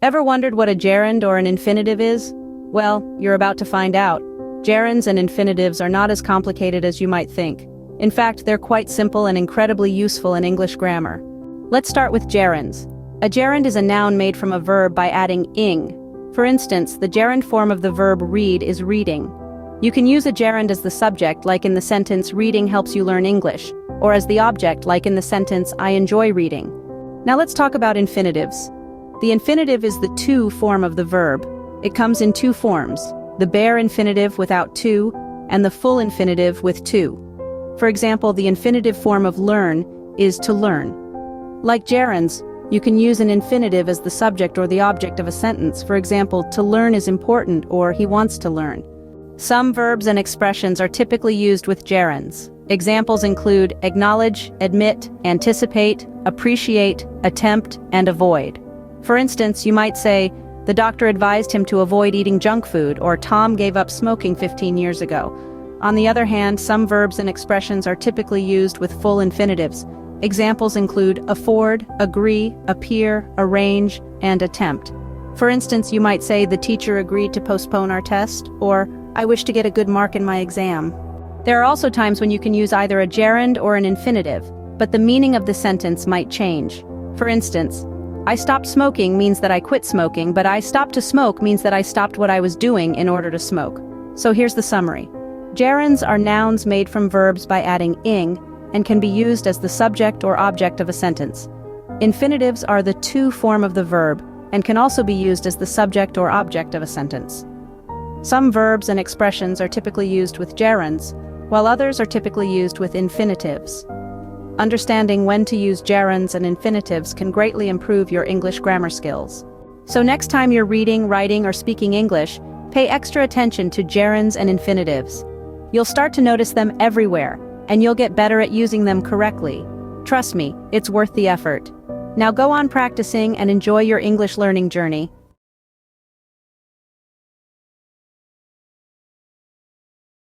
Ever wondered what a gerund or an infinitive is? Well, you're about to find out. Gerunds and infinitives are not as complicated as you might think. In fact, they're quite simple and incredibly useful in English grammar. Let's start with gerunds. A gerund is a noun made from a verb by adding ing. For instance, the gerund form of the verb read is reading. You can use a gerund as the subject, like in the sentence, reading helps you learn English, or as the object, like in the sentence, I enjoy reading. Now let's talk about infinitives. The infinitive is the to form of the verb. It comes in two forms, the bare infinitive without to, and the full infinitive with to. For example, the infinitive form of learn is to learn. Like gerunds, you can use an infinitive as the subject or the object of a sentence. For example, to learn is important, or he wants to learn. Some verbs and expressions are typically used with gerunds. Examples include acknowledge, admit, anticipate, appreciate, attempt, and avoid. For instance, you might say, the doctor advised him to avoid eating junk food, or Tom gave up smoking 15 years ago. On the other hand, some verbs and expressions are typically used with full infinitives. Examples include afford, agree, appear, arrange, and attempt. For instance, you might say, the teacher agreed to postpone our test, or I wish to get a good mark in my exam. There are also times when you can use either a gerund or an infinitive, but the meaning of the sentence might change. For instance, I stopped smoking means that I quit smoking, but I stopped to smoke means that I stopped what I was doing in order to smoke. So here's the summary. Gerunds are nouns made from verbs by adding ing and can be used as the subject or object of a sentence. Infinitives are the to form of the verb and can also be used as the subject or object of a sentence. Some verbs and expressions are typically used with gerunds, while others are typically used with infinitives. Understanding when to use gerunds and infinitives can greatly improve your English grammar skills. So next time you're reading, writing, or speaking English, pay extra attention to gerunds and infinitives. You'll start to notice them everywhere, and you'll get better at using them correctly. Trust me, it's worth the effort. Now go on practicing and enjoy your English learning journey.